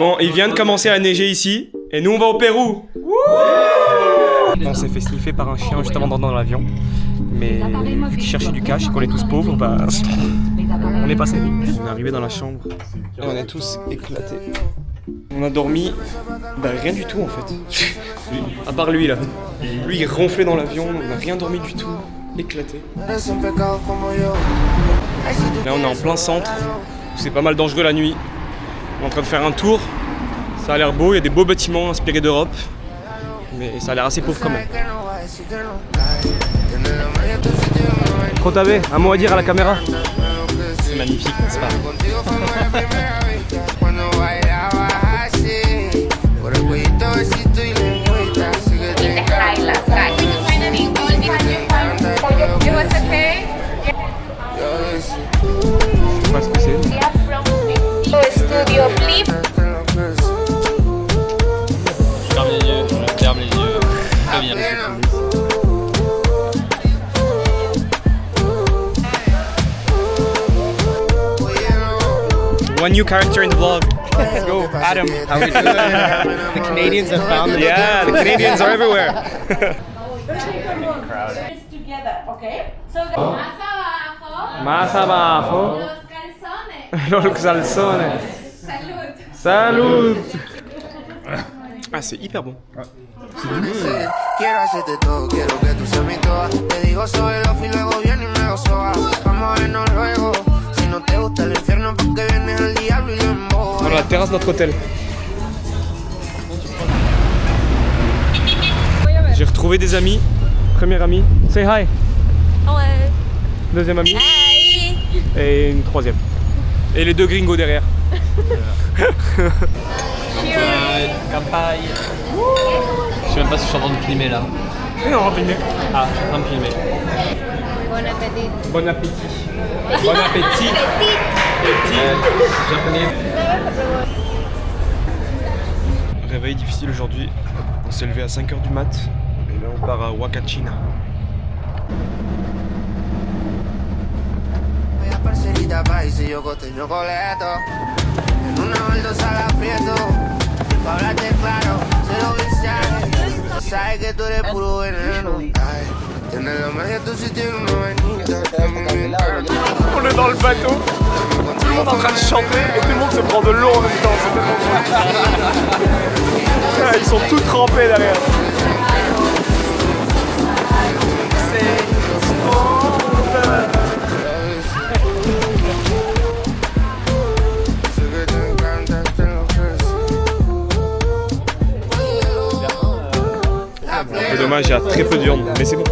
Bon, il vient de commencer à neiger ici, et nous on va au Pérou. On s'est fait sniffer par un chien juste avant d'entrer dans l'avion. Mais vu qu'il cherchait du cash et qu'on est tous pauvres, bah on est passé. On est arrivé dans la chambre et on est tous éclatés. On a dormi, bah rien du tout en fait. À part lui là. Lui il ronflait dans l'avion, on n'a rien dormi du tout. Éclaté. Là on est en plein centre, c'est pas mal dangereux la nuit. On est en train de faire un tour, ça a l'air beau, il y a des beaux bâtiments inspirés d'Europe. Mais ça a l'air assez pauvre quand même. Kotabe, un mot à dire à la caméra? C'est magnifique, n'est-ce pas? Je sais pas ce que c'est. Je ferme les yeux, très bien. One new character in the vlog. Let's go, Adam. How we doing? The Canadians have found them. Yeah, the Canadians are everywhere. Together, okay? So Más abajo. Los calzones. Salud. Ah, c'est hyper bon. Quiero hacerte todo, quiero que tú seas mi toda. Te digo sobre los y luego viene y me lo soba. Vamos a vernos luego. Si no te gusta el infierno, porque vienes al diablo y lo emboba. Dans la terrasse de notre hôtel. J'ai retrouvé des amis. Premier ami. Say hi. Hello. Deuxième ami. Hey. Et une troisième. Et les deux gringos derrière. Campagne. Je sais même pas si je suis en train de filmer là. Et on va filmer. Ah, je suis en train de filmer. Bon appétit. Bon appétit. Bon appétit. Japonais. Réveil difficile aujourd'hui. On s'est levé à 5h du mat. Et là on part à Huacachina. Parcerita país y yo costeño coleto. En una baldosa la aprieto. Pa' hablarte claro, cero visaje. Sabes que tú eres puro veneno. Ay, tienes la magia, tú sí tienes una vainita. On est dans le bateau. Tout le monde est en train de chanter et tout le monde se prend de l'eau en même temps. C'est tellement cool. Ils sont tous trempés derrière. C'est dommage, il y a très peu de viande, mais c'est bon.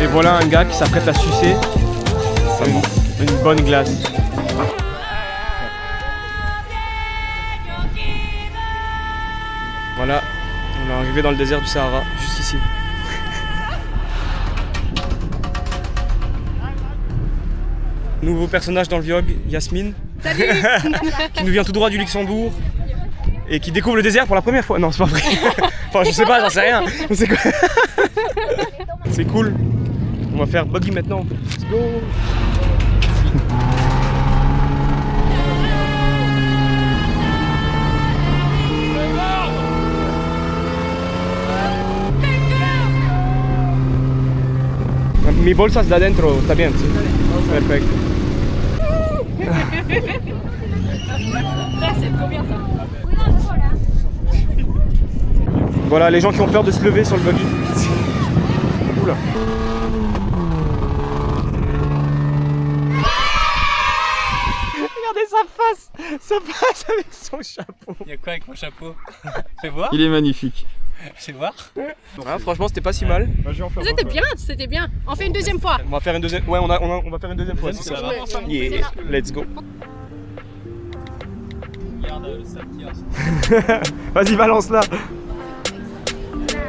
Et voilà un gars qui s'apprête à sucer une bonne glace. Voilà, on est arrivé dans le désert du Sahara, juste ici. Nouveau personnage dans le vlog, Yasmine. Salut. Qui nous vient tout droit du Luxembourg. Et qui découvre le désert pour la première fois. Non, c'est pas vrai. Enfin, je sais pas, j'en sais rien. C'est quoi? C'est cool. On va faire buggy maintenant. Let's go. Mi bolsas de adentro, está bien, sí. Perfecto. C'est trop bien ça. Voilà, les gens qui ont peur de se lever sur le buggy. Oula. Regardez sa face avec son chapeau. Il y a quoi avec mon chapeau? Fais voir. Il est magnifique. Fais voir. Ah, franchement, c'était pas si mal. C'était bien, c'était bien. On fait une deuxième fois. On va faire une deuxième. Ouais, on va faire une deuxième fois. C'est ça. Yeah, let's go. Regarde le sac qui a. Vas-y, balance-la.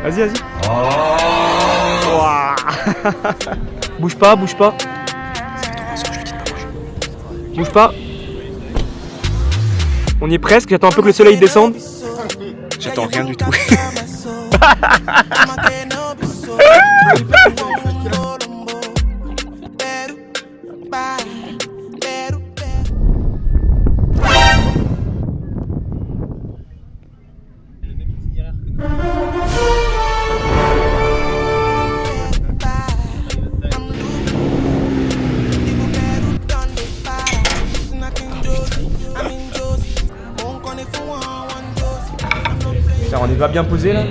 Vas-y, vas-y. Ouah. Bouge pas, bouge pas. Bouge pas. On y est presque, j'attends un peu que le soleil descende. J'attends rien du tout. Ça, on est pas bien posé là.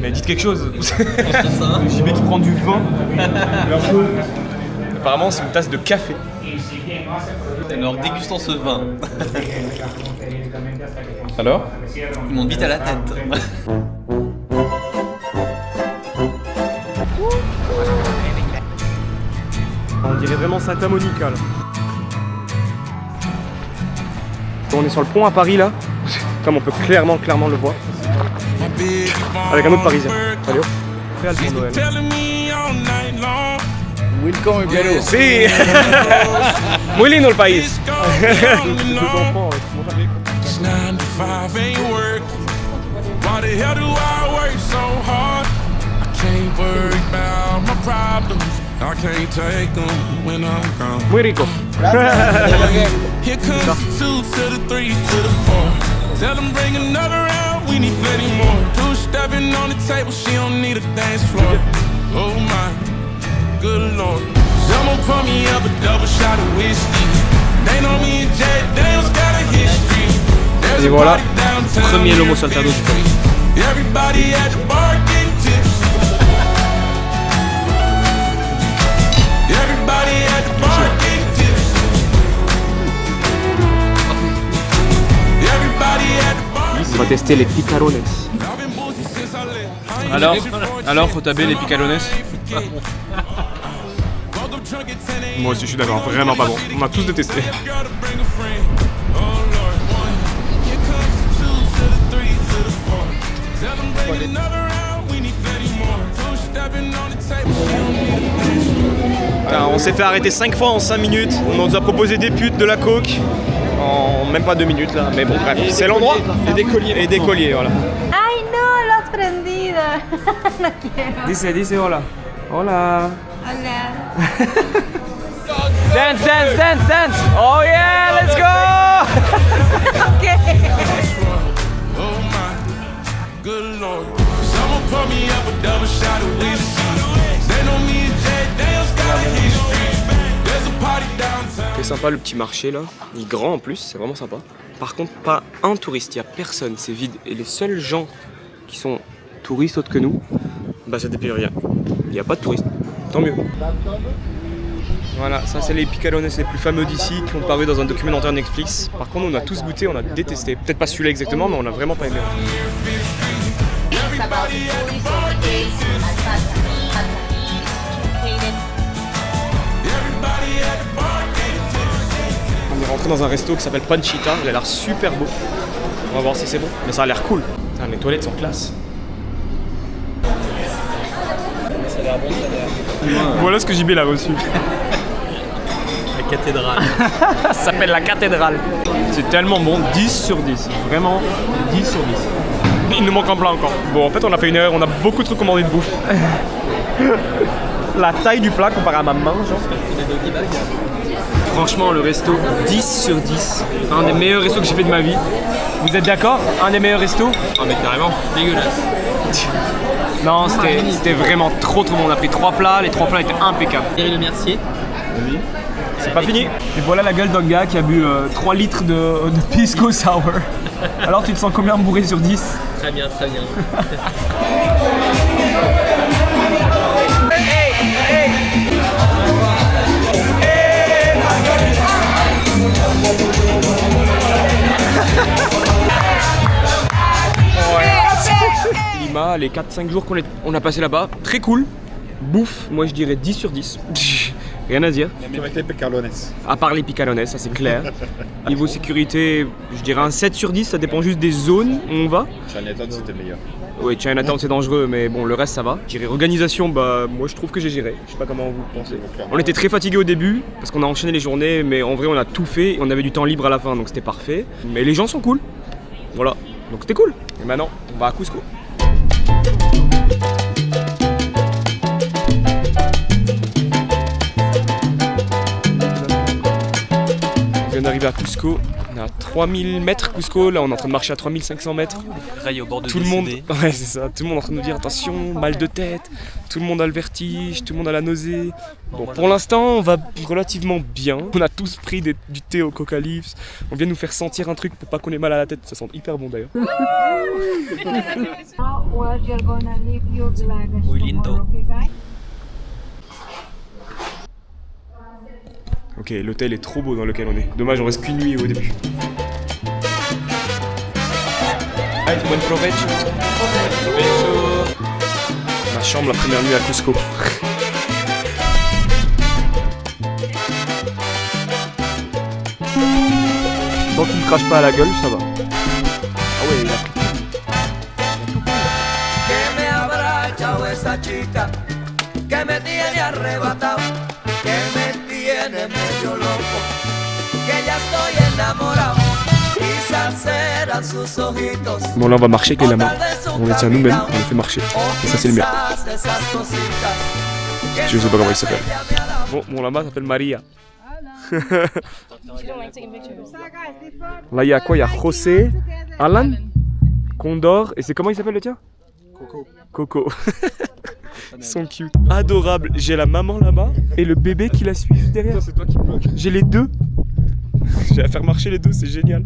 Mais dites quelque chose. Le JB qui prend du vin. Apparemment c'est une tasse de café. Alors dégustons ce vin. Alors? Ils m'ont vite à la tête. On dirait vraiment Santa Monica là. On est sur le pont à Paris là. Comme on peut clairement le voir. Avec un autre Parisien. Allez hop. Fais Alpha Noël. Welcome Gallo. Si. Muy lindo el país. 9 to 5 ain't working. Why the hell do I work so hard? I can't worry about my problems. I can't take them when I'm gone. Muy rico. Here comes the 2 to the 3 to the 4. Tell them bring another round, we need plenty more. 2 stepping on the table, she don't need a dance floor. Oh my, good lord. Someone pour me up a double shot of whiskey. They know me and Jay Daniels got a history. Et voilà, premier lomo saltado du Paris. Everybody at the bar getting tipsy. Everybody at the bar getting tipsy. Everybody at the bar. On va tester les picarones. I've been boozing since I left. Alors, Rotabé, les picalones. Woke up drunk at 10 a.m. Moi aussi je suis d'accord, vraiment pas bon. On a tous détesté. Gotta bring a friend. Oh Lord, one. Here comes the 2 to the 3 to the 4. Tell them bring another round, we need plenty more. 2 stepping on the table. On s'est fait arrêter 5 fois en 5 minutes. On nous a proposé des putes, de la coke. En même pas 2 minutes là. Mais bon bref, c'est l'endroit. Et des colliers. Et des colliers, voilà. Ay, no, lo has prendido. No quiero. Dice hola. Hola. Hola. Dance, dance, dance, dance. Oh yeah, let's go. Okay. Oh my, good lord. Someone pour me up a double shot of whiskey. They know me and Jay Daniels got a history. There's a party downtown. C'est sympa le petit marché là. Il est grand en plus, c'est vraiment sympa. Par contre, pas un touriste, il n'y a personne, c'est vide. Et les seuls gens qui sont touristes autres que nous, bah ça dépire rien. Il n'y a pas de touristes. Tant mieux. Voilà, ça c'est les picarones les plus fameux d'ici qui ont paru dans un documentaire Netflix. Par contre, on a tous goûté, on a détesté. Peut-être pas celui-là exactement, mais on a vraiment pas aimé. On est rentré dans un resto qui s'appelle Panchita, il a l'air super beau. On va voir si c'est bon, mais ça a l'air cool. Putain, les toilettes sont classe. Ça a l'air bon, ça a l'air. Voilà ce que JB l'a reçu. La cathédrale. Ça s'appelle la cathédrale. C'est tellement bon, 10 sur 10. Vraiment 10 sur 10. Il nous manque un plat encore. Bon, en fait, on a fait une heure, on a beaucoup trop commandé de bouffe. La taille du plat comparé à ma main, genre. Franchement, le resto, 10 sur 10. Un des meilleurs restos que j'ai fait de ma vie. Vous êtes d'accord? Un des meilleurs restos? Ah mais carrément, dégueulasse. Non, c'était vraiment trop bon. On a pris 3 plats, les 3 plats étaient impeccables. Thierry Le Mercier. C'est pas fini. Et voilà la gueule d'un gars qui a bu 3 litres de Pisco Sour. Alors tu te sens combien bourré sur 10? Très bien, très bien. Lima, les 4-5 jours qu'on a passé là-bas, très cool. Bouffe, moi je dirais 10 sur 10. Rien à dire. Avec les picarones. À part les picarones, ça c'est clair. Niveau sécurité, je dirais un 7 sur 10, ça dépend juste des zones où on va. Chinatown c'était meilleur. Oui, Chinatown c'est dangereux, mais bon, le reste ça va. Je dirais organisation, bah moi je trouve que j'ai géré. Je sais pas comment vous pensez. On était très fatigués au début, parce qu'on a enchaîné les journées, mais en vrai on a tout fait et on avait du temps libre à la fin, donc c'était parfait. Mais les gens sont cool. Voilà, donc c'était cool. Et maintenant, on va à Cusco. On vient d'arriver à Cusco, on à 3000 mètres Cusco, là on est en train de marcher à 3500 mètres. Rail au bord de Tout le monde, décédé. ouais c'est ça, tout le monde est en train de nous dire attention, mal de tête, tout le monde a le vertige, tout le monde a la nausée. Bon, pour l'instant on va relativement bien. On a tous pris du thé au coca leaves. On vient de nous faire sentir un truc pour pas qu'on ait mal à la tête, ça sent hyper bon d'ailleurs. Muy lindo. Ok, l'hôtel est trop beau dans lequel on est. Dommage, on reste qu'une nuit au début. Allez, buen provecho. Ma chambre la première nuit à Cusco. Tant qu'il ne crache pas à la gueule, ça va. Ah ouais, il a pris. Que me habrá echado esa chica que me tiene arrebatado, que me tiene medio loco, que ya estoy enamorado. Quizás eran sus ojitos. Bon, là on va marcher avec les lamas. On les tient nous-mêmes, on les fait marcher. Et ça c'est le mien. Je sais pas comment il s'appelle. Bon, mon lama s'appelle Maria. Là il y a quoi? Il y a José, Alan, Condor, et c'est comment il s'appelle le tien? Coco. Coco. Ils sont cute. Adorable. J'ai la maman là-bas et le bébé qui la suit juste derrière. C'est toi qui bloque. J'ai les deux. J'ai à faire marcher les deux, c'est génial.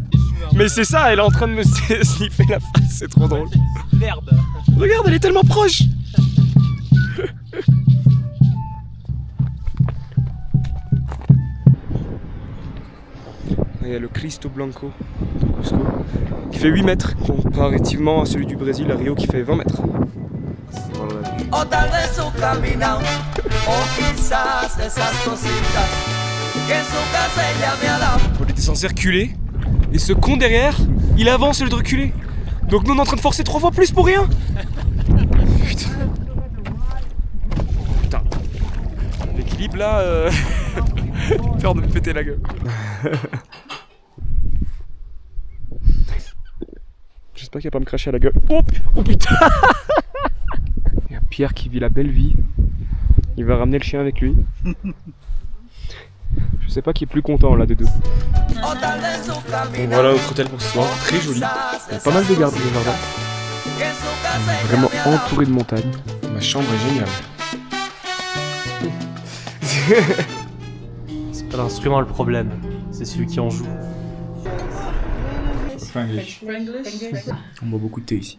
Mais c'est ça, elle est en train de me sniffer la face, c'est trop drôle. Merde. Regarde, elle est tellement proche. Il y a le Cristo Blanco de Cusco qui fait 8 mètres comparativement à celui du Brésil à Rio qui fait 20 mètres. O tal vez su caminado, o quizás esas cositas que en su casa ella me ha dado. On était censé reculer et ce con derrière, il avance au lieu de reculer. Donc nous on est en train de forcer 3 fois plus pour rien. Putain. Putain. L'équilibre là, peur de me péter la gueule. J'espère qu'il va pas me cracher à la gueule. Oh putain. Il y a Pierre qui vit la belle vie. Il va ramener le chien avec lui. Je sais pas qui est plus content là des deux. O tal vez su Donc caminado, voilà notre hôtel pour ce soir, très joli. Il y a pas mal de gardes, de jardins. que en su casa ella Vraiment me ha dado. entouré de montagnes. Ma chambre est géniale. C'est pas l'instrument le problème, c'est celui qui en joue. On boit beaucoup de thé ici.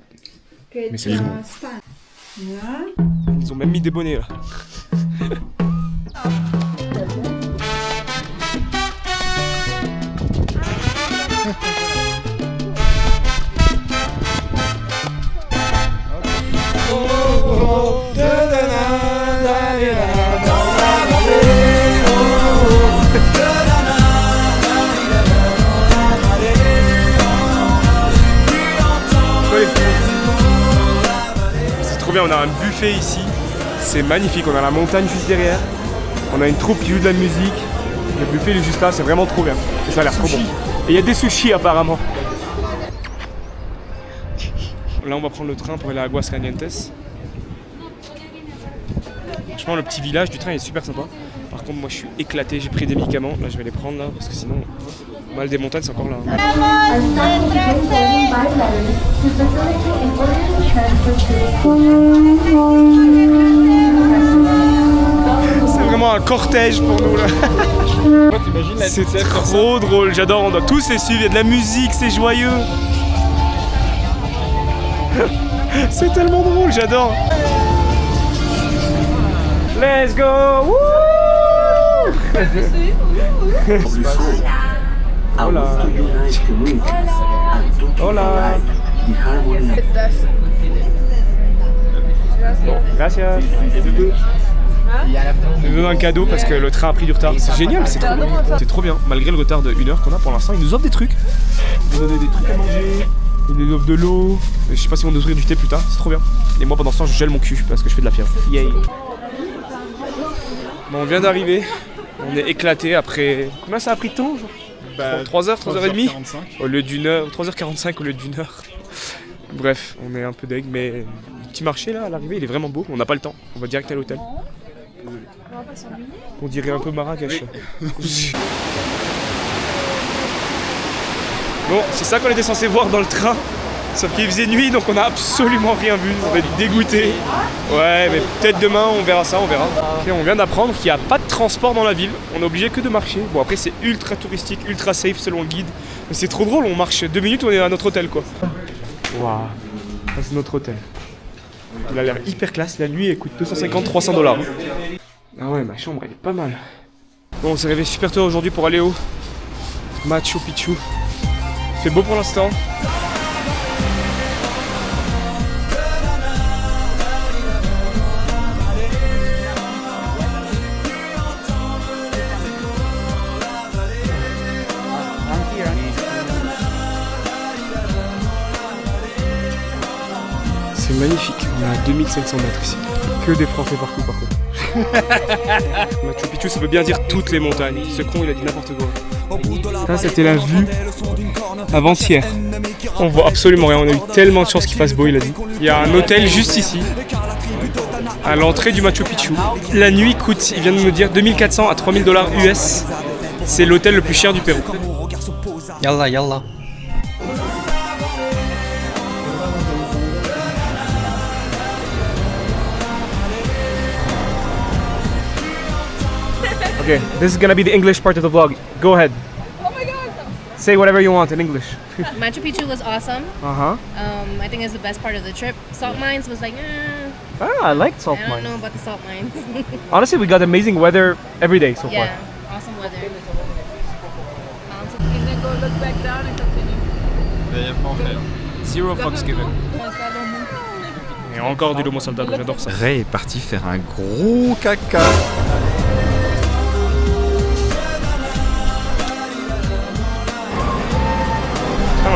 Mais c'est bon. Ils ont même mis des bonnets là. C'est trop bien, on a un buffet ici. C'est magnifique, on a la montagne juste derrière. On a une troupe qui joue de la musique. Le buffet il est juste là, c'est vraiment trop bien. Et ça a l'air trop bon. Et il y a des sushis apparemment. Là on va prendre le train pour aller à Aguascalientes. Franchement le petit village du train est super sympa. Par contre moi je suis éclaté, j'ai pris des médicaments. Là je vais les prendre là parce que sinon mal des montagnes c'est encore là. C'est vraiment un cortège pour nous là. C'est trop drôle, j'adore, on doit tous les suivre, il y a de la musique, c'est joyeux. C'est tellement drôle, j'adore. Let's go! Woo! Hola. Hola. Bon, gracias. Je nous donne un cadeau parce que le train a pris du retard. C'est génial, c'est trop bien. C'est trop bien. Malgré le retard de 1 heure qu'on a pour l'instant, ils nous offrent des trucs. Ils nous donnent des trucs à manger. Ils nous offrent de l'eau. Je sais pas si on va nous ouvrir du thé plus tard. C'est trop bien. Et moi pendant ce temps, je gèle mon cul parce que je fais de la fièvre. Yay. Bon, on vient d'arriver. On est éclaté après. Combien ça a pris de temps? 3h, 3h30 au lieu d'1 heure. 3h45 au lieu d'1 heure. Bref, on est un peu deg, mais le petit marché là à l'arrivée il est vraiment beau. On n'a pas le temps. On va direct à l'hôtel. On dirait un peu Marrakech. Bon, c'est ça qu'on était censé voir dans le train. Sauf qu'il faisait nuit, donc on n'a absolument rien vu. On est dégoûté. Ouais, mais peut-être demain, on verra ça, on verra. Ok, on vient d'apprendre qu'il n'y a pas de transport dans la ville. On est obligé que de marcher. Bon, après, c'est ultra touristique, ultra safe selon le guide. Mais c'est trop drôle, on marche 2 minutes, on est à notre hôtel, quoi. Waouh, ça c'est notre hôtel. Il a l'air hyper classe. La nuit, elle coûte 250-300 $. Ah ouais, ma chambre, elle est pas mal. Bon, on s'est réveillé super tôt aujourd'hui pour aller au Machu Picchu. Il fait beau pour l'instant. C'est magnifique, on est à 2500 mètres ici. Que des Français partout par contre. Machu Picchu, ça veut bien dire toutes les montagnes. Ce con, il a dit n'importe quoi. Ça, c'était la vue avant-hier. On voit absolument rien, on a eu tellement de chance qu'il fasse beau, il a dit. Il y a un hôtel juste ici, à l'entrée du Machu Picchu. La nuit coûte, il vient de me dire, 2400 à 3000 $ US. C'est l'hôtel le plus cher du Pérou. Yalla, yalla. Okay, this is gonna be the English part of the vlog. Go ahead. Oh my god! Say whatever you want in English. Machu Picchu was awesome. Uh-huh. I think it's the best part of the trip. Salt mines was like, Ah, I liked salt I don't mines. know about the salt mines. Honestly, we got amazing weather every day so far. Yeah, awesome weather. Zero fucks given. Et encore du lomo saltado, j'adore ça. Ray est parti faire un gros caca.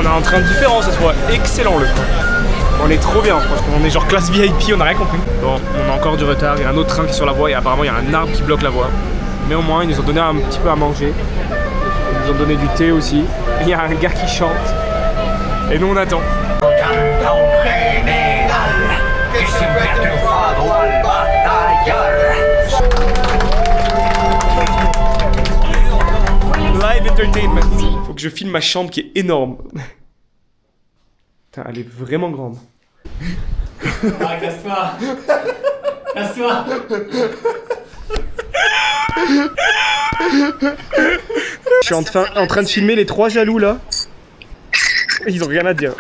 On a un train différent cette fois, excellent le train. On est trop bien, franchement, on est genre classe VIP, on n'a rien compris. Bon, on a encore du retard, il y a un autre train qui est sur la voie et apparemment il y a un arbre qui bloque la voie. Mais au moins ils nous ont donné un petit peu à manger. Ils nous ont donné du thé aussi. Il y a un gars qui chante. Et nous on attend. Live entertainment. Faut que je filme ma chambre qui est énorme. Putain, elle est vraiment grande. Ah, casse-toi. Casse-toi. Je suis en train de filmer les 3 jaloux là. Ils ont rien à dire.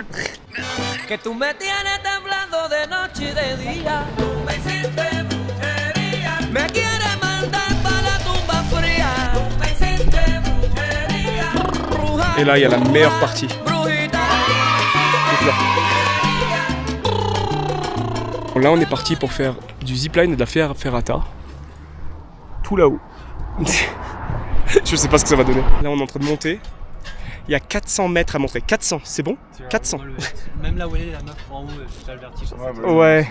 Que tú me tienes temblando de noche y de día. Tú me hiciste brujería. Me quieres mandar para la tumba fría. Tú me hiciste brujería. Et là, il y a la meilleure partie. Brujita. Bon, là, on est parti pour faire du zipline et de la ferrata. Tout là-haut. Je sais pas ce que ça va donner. Là, on est en train de monter. Il y a 400 mètres à monter. 400, c'est bon? 400. Même là où elle est, la meuf en haut, j'ai le vertige. Ouais.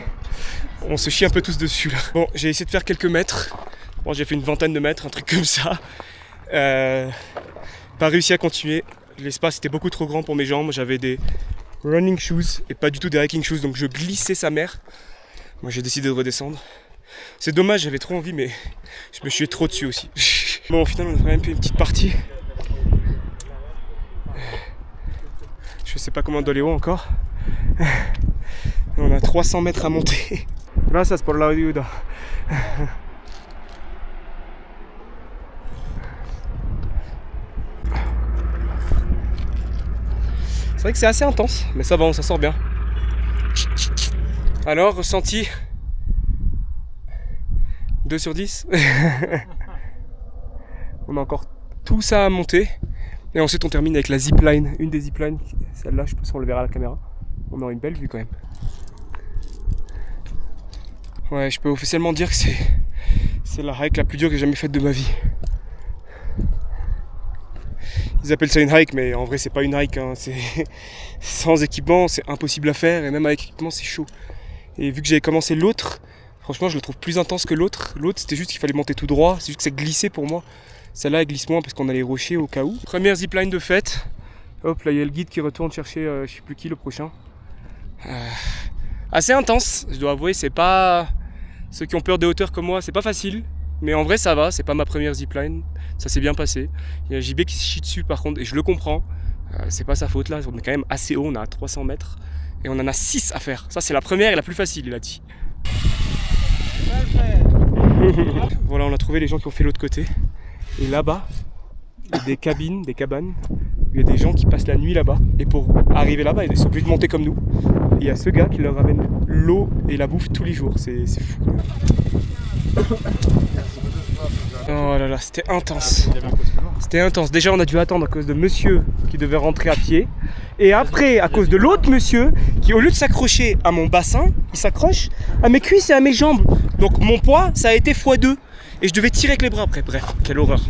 On se chie un peu tous dessus là. Bon, j'ai essayé de faire quelques mètres. Bon, j'ai fait une vingtaine de mètres, un truc comme ça. Pas réussi à continuer. L'espace était beaucoup trop grand pour mes jambes. J'avais des running shoes et pas du tout des hiking shoes, donc je glissais sa mère. Moi, j'ai décidé de redescendre. C'est dommage, j'avais trop envie, mais je me suis trop dessus aussi. Bon, au final, on a quand même fait une petite partie. Je sais pas comment on doit aller haut encore. On a 300 mètres à monter. Gracias por la ayuda. C'est vrai que c'est assez intense, mais ça va, on s'en sort bien. Alors, ressenti 2 sur 10. On a encore tout ça à monter. Et ensuite on termine avec la zipline, une des ziplines, celle-là, je sais pas si on le verra à la caméra. On aura une belle vue quand même. Ouais, je peux officiellement dire que c'est la hike la plus dure que j'ai jamais faite de ma vie. Ils appellent ça une hike, mais en vrai c'est pas une hike, hein. C'est sans équipement, c'est impossible à faire, et même avec équipement c'est chaud. Et vu que j'avais commencé l'autre, franchement je le trouve plus intense que l'autre. L'autre c'était juste qu'il fallait monter tout droit, c'est juste que ça glissait pour moi. Celle-là elle glisse moins parce qu'on a les rochers au cas où. Première zipline de fête. Hop, là il y a le guide qui retourne chercher je sais plus qui le prochain. Assez intense, je dois avouer, c'est pas... Ceux qui ont peur des hauteurs comme moi, c'est pas facile. Mais en vrai ça va, c'est pas ma première zipline, ça s'est bien passé. Il y a JB qui se chie dessus par contre, et je le comprends. c'est pas sa faute là, on est quand même assez haut, on est à 300 mètres. Et on en a 6 à faire. Ça c'est la première et la plus facile, il a dit. Voilà, on a trouvé les gens qui ont fait l'autre côté. Et là-bas, il y a des cabines, des cabanes. Il y a des gens qui passent la nuit là-bas. Et pour arriver là-bas, ils sont obligés de monter comme nous. Et il y a ce gars qui leur ramène l'eau et la bouffe tous les jours. C'est fou. Oh là là, c'était intense. C'était intense. Déjà, on a dû attendre à cause de monsieur qui devait rentrer à pied. Et après, à cause de l'autre monsieur qui, au lieu de s'accrocher à mon bassin, il s'accroche à mes cuisses et à mes jambes. Donc mon poids, ça a été x2. Et je devais tirer avec les bras après. Bref, quelle horreur.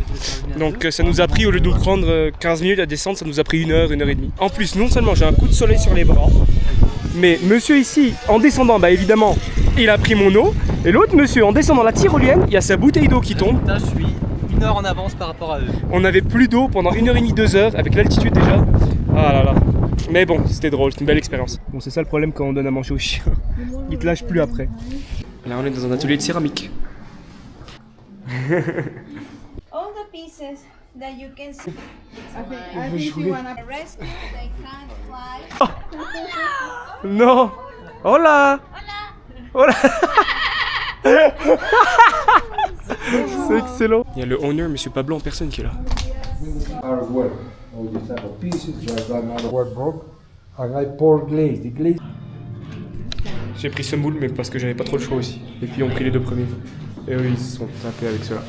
Donc ça nous a pris, au lieu de nous prendre 15 minutes à descendre, ça nous a pris 1 heure, 1 heure et demie. En plus, non seulement j'ai un coup de soleil sur les bras, mais monsieur ici, en descendant, bah évidemment, il a pris mon eau. Et l'autre monsieur, en descendant la tyrolienne, il y a sa bouteille d'eau qui tombe. Je suis 1 heure en avance par rapport à eux. On n'avait plus d'eau pendant 1h30, 2 heures, avec l'altitude déjà. Ah là là. Mais bon, c'était drôle, c'est une belle expérience. Bon, c'est ça le problème quand on donne à manger aux chiens. Ils te lâchent plus après. Là, on est dans un atelier de céramique. All the pieces that you can see. I think you wanna rescue, they can't fly. Non. Hola. Hola. C'est excellent. Il y a le owner, monsieur Pablo en personne qui est là. Artwork, all these type of pieces, like that artwork broke, and I pour glaze. The glaze. J'ai pris ce moule, mais parce que j'avais pas trop le choix aussi. Les filles ont pris les 2 premiers. Et eux, ils se sont tapés avec cela.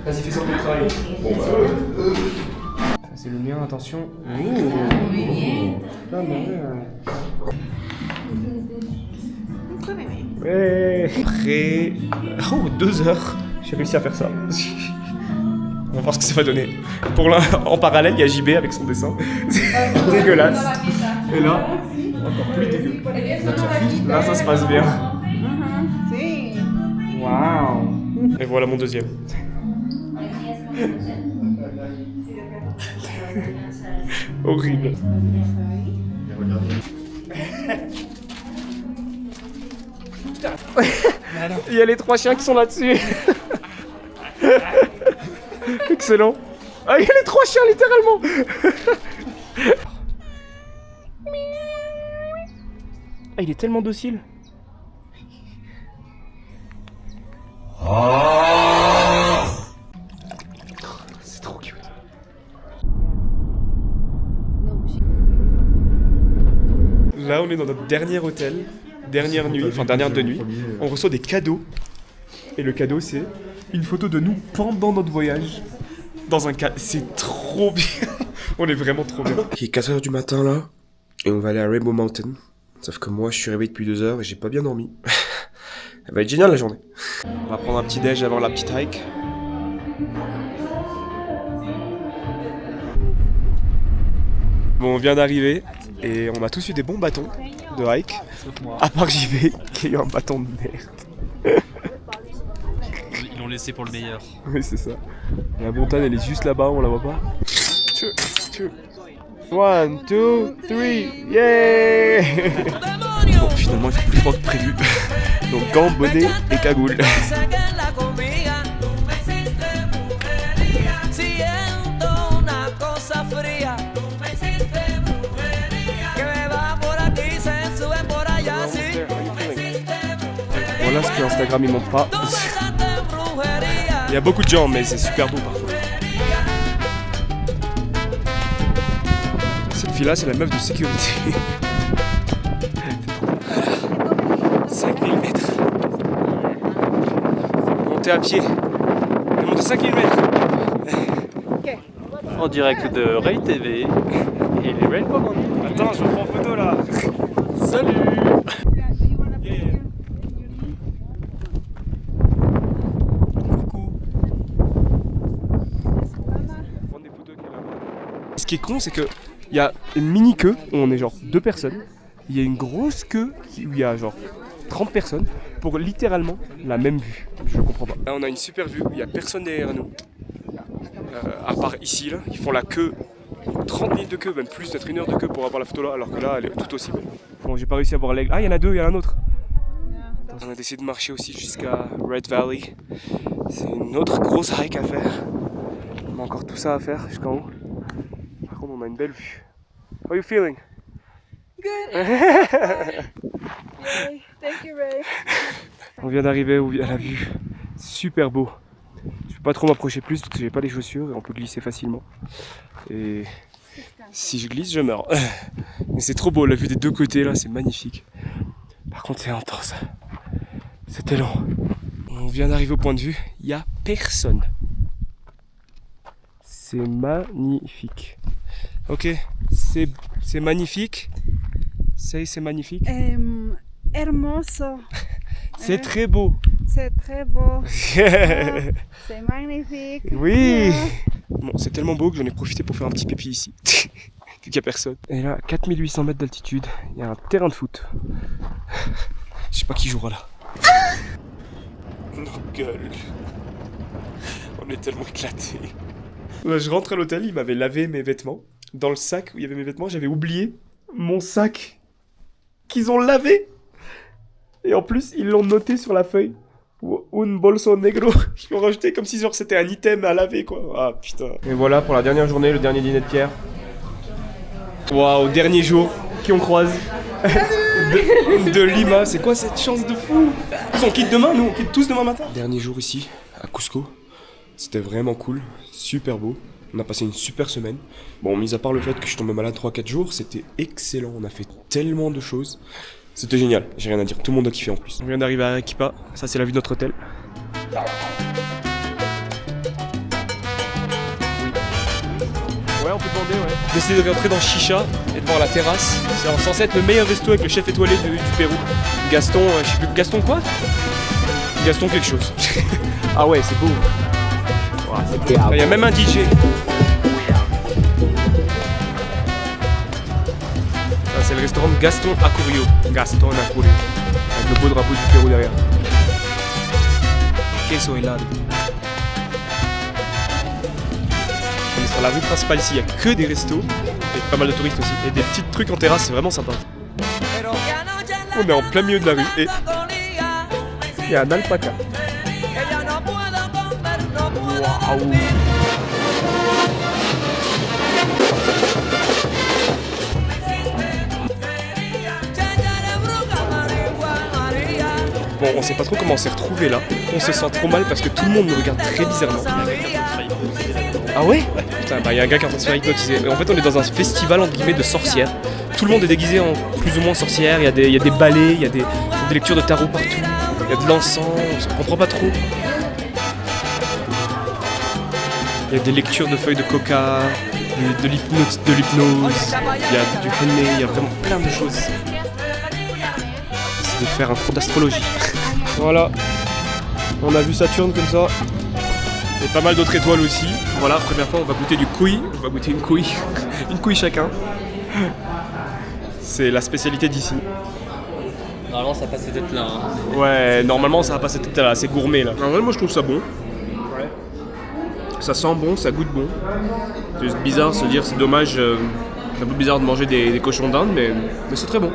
Vas-y, fais ça pour le travail. Bon, ça, c'est le mien, attention. Ouais. Après 2 heures, j'ai réussi à faire ça. On va voir ce que ça va donner. En parallèle, il y a JB avec son dessin. C'est dégueulasse. Et là, encore plus dégueu. Là, ça se passe bien. Waouh. Et voilà mon deuxième. Horrible. Putain. Il y a les 3 chiens qui sont là-dessus. Excellent. Ah, il y a les 3 chiens littéralement. Ah, il est tellement docile. C'est trop cute. Là, on est dans notre dernier hôtel, dernière nuit, enfin dernière de nuit. On reçoit des cadeaux. Et le cadeau, c'est une photo de nous pendant notre voyage. Dans un cadre. C'est trop bien. On est vraiment trop bien. Il est 4h du matin là. Et on va aller à Rainbow Mountain. Sauf que moi, je suis réveillé depuis 2 heures et j'ai pas bien dormi. Elle va être géniale la journée. On va prendre un petit déj avant la petite hike. Bon, on vient d'arriver et on a tous eu des bons bâtons de hike. À part JB qui a eu un bâton de merde. Ils l'ont laissé pour le meilleur. Oui, c'est ça. La montagne, elle est juste là-bas, on la voit pas. 1, 2, 3, yeah. Bon, finalement, il fait plus froid que prévu. Donc, gants, bonnet et cagoule. Voilà ce que Instagram il montre pas. Il y a beaucoup de gens, mais c'est super beau par contre. Cette fille là, c'est la meuf de sécurité. 5000 mètres. Monter à pied. Et monter 5000 mètres. En direct de Ray TV et les Rainbow Mountain. Attends, je me prends en photo là. Salut. Ce qui est con, c'est que il y a une mini queue où on est genre 2 personnes. Il y a une grosse queue où il y a genre 30 personnes pour littéralement la même vue. Je comprends pas. Là, on a une super vue où il y a personne derrière nous. À part ici, là, ils font la queue. 30 minutes de queue, même plus, peut-être 1 heure de queue pour avoir la photo là, alors que là, elle est tout aussi belle. Bon, j'ai pas réussi à voir l'aigle. Ah, il y en a 2, il y en a un autre. On a décidé de marcher aussi jusqu'à Red Valley. C'est une autre grosse hike à faire. On a encore tout ça à faire jusqu'en haut. Par contre, on a une belle vue. How are you feeling? Good. Yay. Thank you, Ray. On vient d'arriver à la vue. Super beau. Je peux pas trop m'approcher plus parce que j'ai pas les chaussures et on peut glisser facilement. Et si je glisse, je meurs. Mais c'est trop beau, la vue des deux côtés là, c'est magnifique. Par contre, c'est intense. C'était long. On vient d'arriver au point de vue, il n'y a personne. C'est magnifique. Ok, c'est magnifique. C'est magnifique. Hermoso. C'est très beau. C'est très beau. C'est magnifique. Oui. Bon, c'est tellement beau que j'en ai profité pour faire un petit pipi ici. Vu qu'il n'y a personne. Et là, 4800 mètres d'altitude, il y a un terrain de foot. Je sais pas qui jouera là. Nos gueules. On est tellement éclatés. Là, je rentre à l'hôtel, il m'avait lavé mes vêtements. Dans le sac où il y avait mes vêtements, j'avais oublié mon sac qu'ils ont lavé. Et en plus, ils l'ont noté sur la feuille. Un bolso negro. Ils l'ont rajouté comme si genre c'était un item à laver quoi. Ah putain. Et voilà pour la dernière journée, le dernier dîner de Pierre. Waouh, dernier jour. Qui on croise de Lima. C'est quoi cette chance de fou? On quitte demain, nous on quitte tous demain matin. Dernier jour ici, à Cusco. C'était vraiment cool, super beau. On a passé une super semaine. Bon, mis à part le fait que je suis tombé malade 3-4 jours, c'était excellent. On a fait tellement de choses. C'était génial, j'ai rien à dire. Tout le monde a kiffé en plus. On vient d'arriver à Arequipa. Ça, c'est la vue de notre hôtel. Ouais, on peut demander, ouais. Décider de rentrer dans Chicha et de voir la terrasse. C'est censé être le meilleur resto avec le chef étoilé du Pérou. Gaston, je sais plus, Gaston quoi? Gaston quelque chose. Ah ouais, c'est beau. Il y a même un DJ. Ah, c'est le restaurant Gaston Acurio. Gaston Acurio. Avec le beau drapeau du Pérou derrière. Queso helado. On est sur la rue principale ici, il n'y a que des restos. Et pas mal de touristes aussi. Et des petits trucs en terrasse, c'est vraiment sympa. On est en plein milieu de la rue et il y a un alpaca. Waouh! Bon, on sait pas trop comment on s'est retrouvés là. On se sent trop mal parce que tout le monde nous regarde très bizarrement. Ah ouais? Putain, bah y a un gars qui est en train de se faire hypnotiser. En fait, on est dans un festival entre guillemets de sorcières. Tout le monde est déguisé en plus ou moins sorcière. Il y a des ballets, il y a des lectures de tarot partout. Il y a de l'encens, on comprend pas trop. Il y a des lectures de feuilles de coca, de l'hypnose, il y a du henné, il y a vraiment plein de choses. C'est de faire un cours d'astrologie. Voilà, on a vu Saturne comme ça. Et pas mal d'autres étoiles aussi. Voilà, première fois on va goûter du couille. On va goûter une couille. Une couille chacun. C'est la spécialité d'ici. Normalement ça passe cette tête là. Hein. Ouais, normalement ça va pas cette tête là, c'est gourmet là. En vrai moi je trouve ça bon. Ça sent bon, ça goûte bon. C'est bizarre de se dire, c'est dommage, c'est un peu bizarre de manger des cochons d'Inde, mais c'est très bon.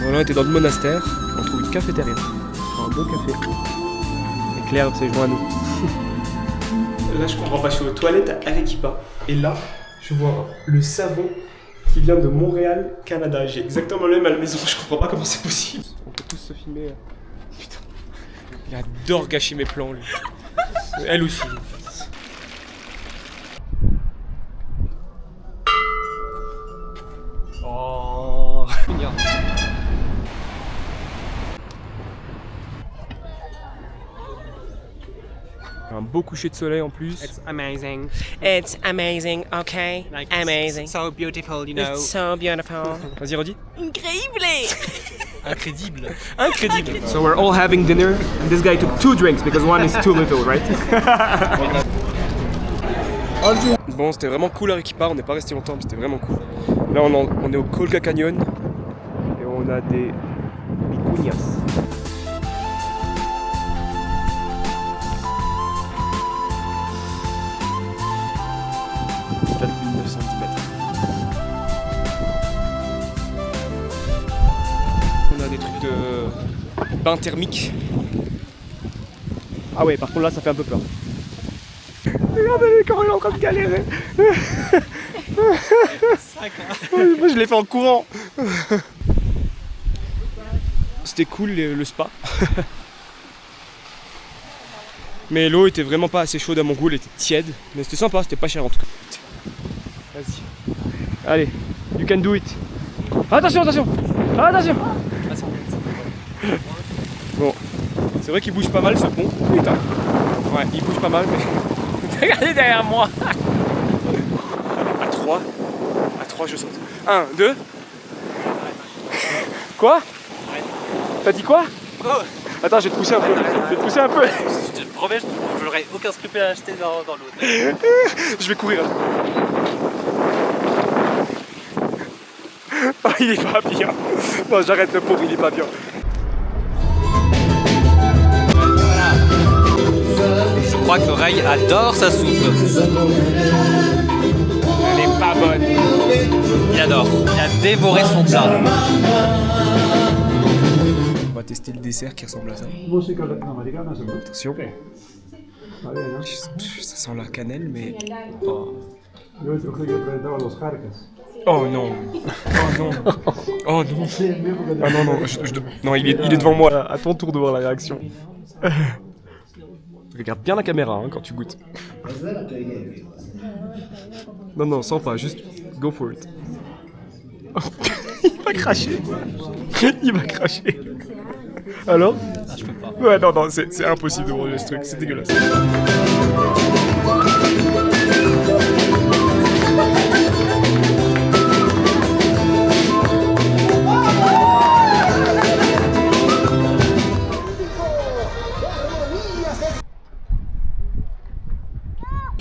On était dans le monastère, on trouve une cafétéria, un beau café. Et Claire s'est joint à nous. Là je comprends pas, je suis aux toilettes à Arequipa et là je vois le savon qui vient de Montréal, Canada. J'ai exactement le même à la maison, je comprends pas comment c'est possible. On peut tous se filmer. Putain, il adore gâcher mes plans lui. Elle aussi. Oh, mignon. Un beau beau coucher de soleil en plus. It's amazing. It's amazing, okay? Like, Amazing. So beautiful, you know. It's so beautiful. Vas-y, redis. Increíble! Incrédible. Incroyable. So we're all having dinner, and this guy took 2 drinks because one is too little, right? Bon, c'était vraiment cool Arequipa, on n'est pas resté longtemps, mais c'était vraiment cool. Là, on est au Colca Canyon et on a des vicuñas. On a des trucs de bain thermique. Ah ouais, par contre là ça fait un peu peur. Regardez comment il est en train de galérer. Moi je l'ai fait en courant. C'était cool le spa. Mais l'eau était vraiment pas assez chaude à mon goût, elle était tiède. Mais c'était sympa, c'était pas cher en tout cas. Vas-y. Allez, you can do it. Attention, attention. Attention. Bon, c'est vrai qu'il bouge pas mal ce pont. Putain. Ouais, il bouge pas mal, mais... Regardez derrière moi. À 3, je saute. 1, 2. Quoi? T'as dit quoi? Attends, je vais te pousser un peu. Je vais te pousser un peu. Je te promets, je n'aurais aucun scrupule à acheter dans l'autre. Je vais courir. Oh, il est pas bien. Non, j'arrête, le pauvre, il est pas bien. Je crois que Ray adore sa soupe. Elle est pas bonne. Il adore. Il a dévoré son plat. On va tester le dessert qui ressemble à ça. Attention. Ça sent la cannelle, mais... Oh non. Oh non. Oh non. Ah non, non. Non, il est devant moi. À ton tour de voir la réaction. Regarde bien la caméra hein, quand tu goûtes. Non, non, sens pas, juste go for it. Il va cracher. Il va cracher. Alors? Je peux pas. Ouais, non, non, c'est impossible de manger ce truc, c'est dégueulasse.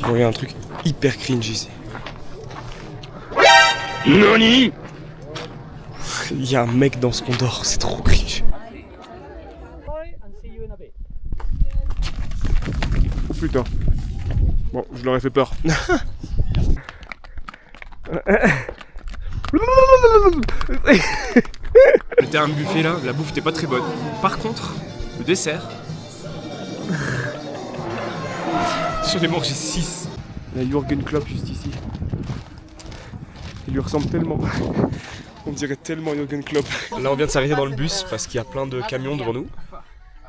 Bon, il y a un truc hyper cringe ici. Nani? Il y a un mec dans ce Condor, c'est trop cringe. Oh putain. Bon, je leur ai fait peur. C'était un buffet là, la bouffe était pas très bonne. Par contre, le dessert... J'en ai mangé 6. Il y a Jürgen Klopp juste ici. Il lui ressemble tellement. On dirait tellement Jürgen Klopp. Là on vient de s'arrêter dans le bus parce qu'il y a plein de camions devant nous.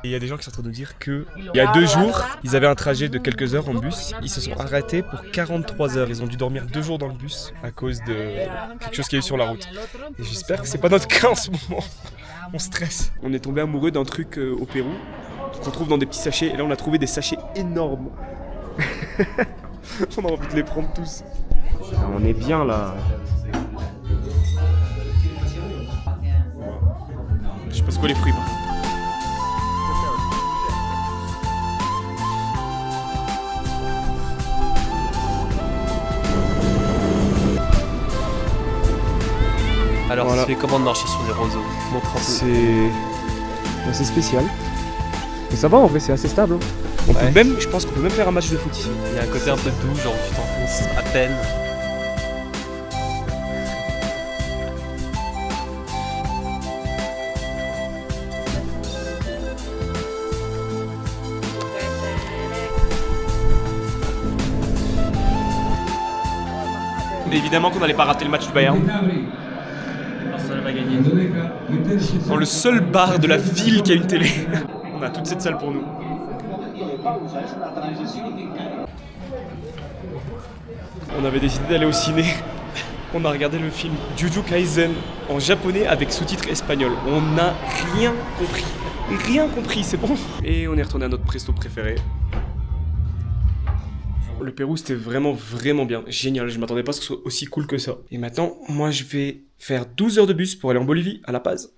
Et il y a des gens qui sont en train de nous dire que il y a 2 jours, ils avaient un trajet de quelques heures en bus. Ils se sont arrêtés pour 43 heures. Ils ont dû dormir 2 jours dans le bus à cause de quelque chose qui est sur la route. Et j'espère que c'est pas notre cas en ce moment. On stresse. On est tombé amoureux d'un truc au Pérou qu'on trouve dans des petits sachets. Et là on a trouvé des sachets énormes. On a envie de les prendre tous. On est bien là. Je sais pas ce que les fruits. Alors, voilà. c'est comment de marcher sur des roseaux? Montre un peu. C'est spécial. Mais ça va en vrai, c'est assez stable. Hein. On peut même, je pense qu'on peut même faire un match de foot ici. Il y a un côté un peu doux, genre tu t'enfonces à peine. Mais évidemment qu'on n'allait pas rater le match du Bayern. Arsenal va gagner. Dans le seul bar de la ville qui a une télé. On a toute cette salle pour nous. On avait décidé d'aller au ciné. On a regardé le film Jujutsu Kaisen en japonais avec sous-titres espagnols. On n'a rien compris. Rien compris, c'est bon. Et on est retourné à notre presto préféré. Le Pérou, c'était vraiment bien. Génial, je m'attendais pas à ce que ce soit aussi cool que ça. Et maintenant, moi, je vais faire 12 heures de bus pour aller en Bolivie, à La Paz.